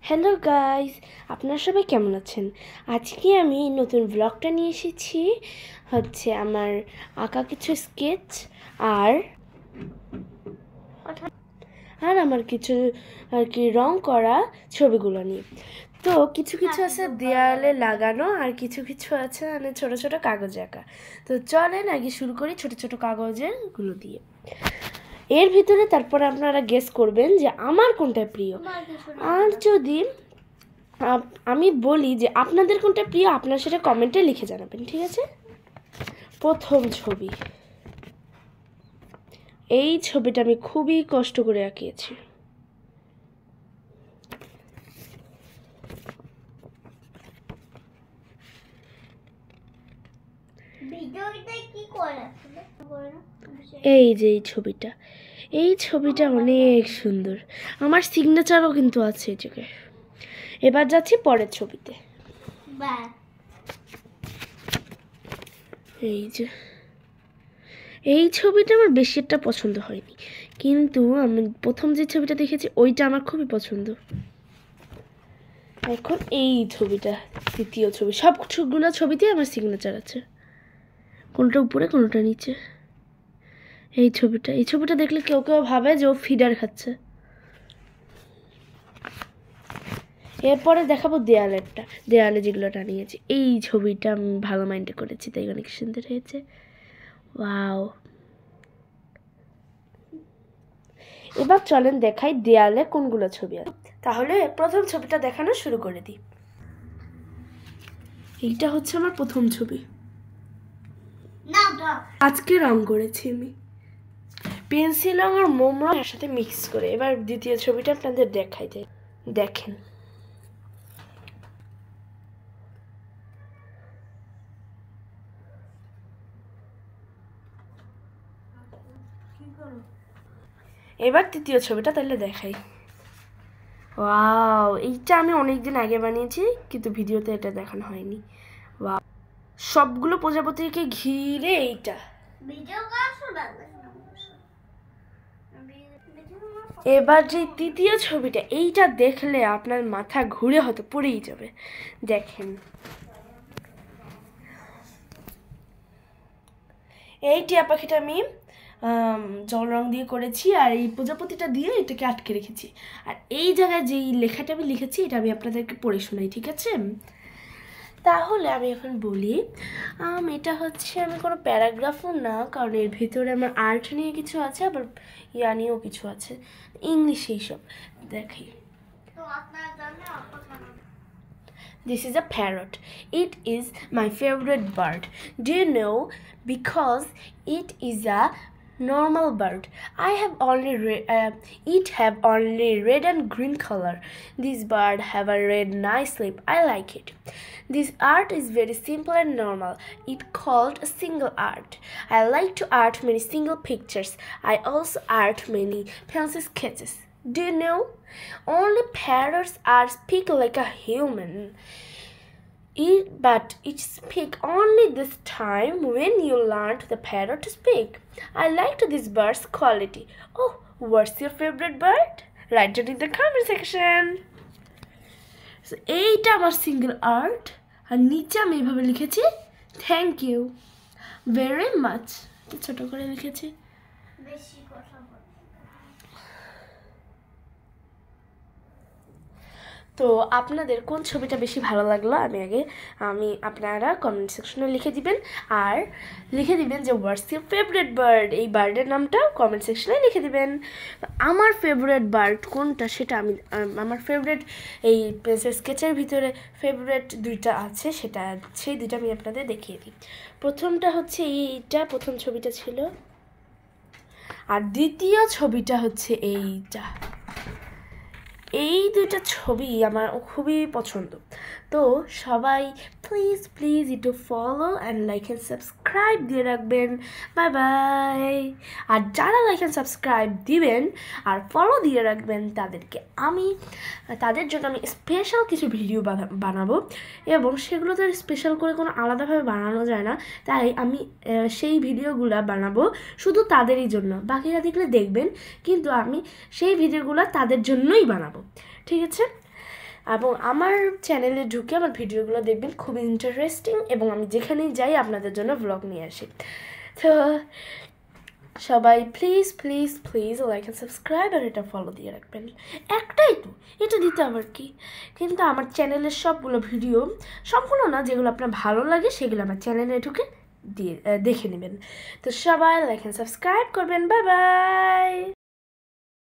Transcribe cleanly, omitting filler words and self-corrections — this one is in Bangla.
হ্যালো গাইস, আপনারা সবাই কেমন আছেন? আজকে আমি নতুন ব্লগটা নিয়ে এসেছি। আমার আঁকা কিছু স্কেচ আর আমার কিছু আর কি রং করা ছবিগুলো নিয়ে। তো কিছু কিছু আছে দেয়ালে লাগানো আর কিছু কিছু আছে মানে ছোট ছোট কাগজে আঁকা। তো চলেন আগে শুরু করি ছোট ছোট কাগজেগুলো দিয়ে। এর ভিতরে তারপরে আপনারা গেস করবেন যে আমার কোনটা প্রিয়। আর যদি আমি বলি যে আপনাদের কোনটা প্রিয়, আপনারা সেটা কমেন্টে লিখে জানাবেন, ঠিক আছে? প্রথম ছবি, এই ছবিটা আমি খুবই কষ্ট করে আঁকিয়েছি। এই যে এই ছবিটা অনেক সুন্দর, আমার সিগনেচারও কিন্তু আছে এই জায়গায়। এবার যাচ্ছি পরের ছবিতে। এই ছবিটা আমার বেশি একটা পছন্দ হয়নি, কিন্তু আমি প্রথম যে ছবিটা দেখেছি ওইটা আমার খুবই পছন্দ। এখন এই ছবিটা দ্বিতীয় ছবি। সবগুলো ছবিতে আমার সিগনেচার আছে, কোনটা উপরে কোনটা নিচে। এই ছবিটা দেখলে কেউ কেউ ভাবে যে ও ফিডার খাচ্ছে। এরপরে দেখাবো দেয়ালে যেগুলো টানিয়েছি। এই ছবিটা আমি ভালো মাইন্ডে করেছি, তাই অনেক সুন্দর হয়েছে। ওয়াও! এবার চলেন দেখাই দেয়ালে কোনগুলো ছবি আছে। তাহলে প্রথম ছবিটা দেখানো শুরু করে দিই। এইটা হচ্ছে আমার প্রথম ছবি। আজকে রং করেছি আমি পেন্সিল রং আর মোম রং একসাথে মিক্স করে। এবার দ্বিতীয় ছবিটা আপনাদের দেখাই দেয়, দেখেন। এবার তৃতীয় ছবিটা তাহলে দেখাই। ওয়াও! এইটা আমি অনেকদিন আগে বানিয়েছি, কিন্তু ভিডিওতে এটা দেখানো হয়নি। ওয়াও! সবগুলো প্রজাপতিকে ঘিরে এইটা। এবার যে তৃতীয় ছবিটা, এইটা দেখলে আপনার মাথা ঘুরে হয়তো পড়েই যাবে। দেখেন, এই টিয়া পাখিটা আমি জল রং দিয়ে করেছি, আর এই প্রজাপতিটা দিয়ে এটাকে আটকে রেখেছি। আর এই জায়গায় যেই লেখাটা আমি লিখেছি এটা আমি আপনাদেরকে পড়ে শোনাই, ঠিক আছে? তাহলে আমি এখন বলি, এটা হচ্ছে আমি কোনো প্যারাগ্রাফও না, কারণ এর ভিতরে আমার আর্ট নিয়ে কিছু আছে, আবার ইয়া নিয়েও কিছু আছে, ইংলিশে এইসব। দেখি, this is a parrot. It is my favorite bird. Do you know? Because it is a normal bird. It have only red and green color. This bird have a red nice lip. I like it. This art is very simple and normal. It called a single art. I like to art many single pictures. I also art many pencil sketches. Do you know? Only parrots are speak like a human. But it speak only this time when you learned the parrot to speak. I liked this bird's quality. Oh, what's your favorite bird? Write it in the comment section. So, এইটা আমার সিঙ্গেল আর্ট, আর নিচে আমি এইভাবে লিখেছি থ্যাংক ইউ ভেরি মাচ। ছোট করে লিখেছি। তো আপনাদের কোন ছবিটা বেশি ভালো লাগলো আপনারা কমেন্ট সেকশনে লিখে দিবেন, আর লিখে দিবেন যে হোয়াটস ইউর ফেভারিট বার্ড। এই বার্ডের নামটা কমেন্ট সেকশনে লিখে দিবেন। আমার ফেভারিট বার্ড কোনটা সেটা আমার ফেভারিট এই পেন্সিল স্কেচের ভিতরে ফেভারিট দুইটা আছে, সেই দুইটা আমি আপনাদের দেখিয়ে দিই। প্রথমটা হচ্ছে এইটা, প্রথম ছবিটা ছিল, আর দ্বিতীয় ছবিটা হচ্ছে এইটা। এই দুইটা ছবি আমার খুবই পছন্দ। তো সবাই প্লিজ একটু follow and like and subscribe দিয়ে রাখবেন। Bye bye. আর যারা লাইক অ্যান্ড সাবস্ক্রাইব দিবেন আর ফলো দিয়ে রাখবেন তাদের জন্য আমি স্পেশাল কিছু ভিডিও বানাবো, এবং সেগুলো তো স্পেশাল করে কোনো আলাদাভাবে বানানো যায় না, তাই আমি সেই ভিডিওগুলো বানাবো শুধু তাদেরই জন্য। বাকিরা দেখলে দেখবেন, কিন্তু আমি সেই ভিডিওগুলো তাদের জন্যই বানাবো, ঠিক আছে? এবং আমার চ্যানেলে ঢুকে আমার ভিডিওগুলো দেখবেন, খুব ইন্টারেস্টিং, এবং আমি যেখানেই যাই আপনাদের জন্য ব্লগ নিয়ে আসি। তো সবাই please please please like and subscribe আর এটা ফলো দিয়ে রাখবেন। একটাই তো, এটা দিতে আবার কি। কিন্তু আমার চ্যানেলের সবগুলো ভিডিও, সম্পূর্ণ না, যেগুলো আপনার ভালো লাগে সেগুলো আমার চ্যানেলে ঢুকে দিয়ে দেখে নেবেন। তো সবাই লাইক অ্যান্ড সাবস্ক্রাইব করবেন। Bye bye.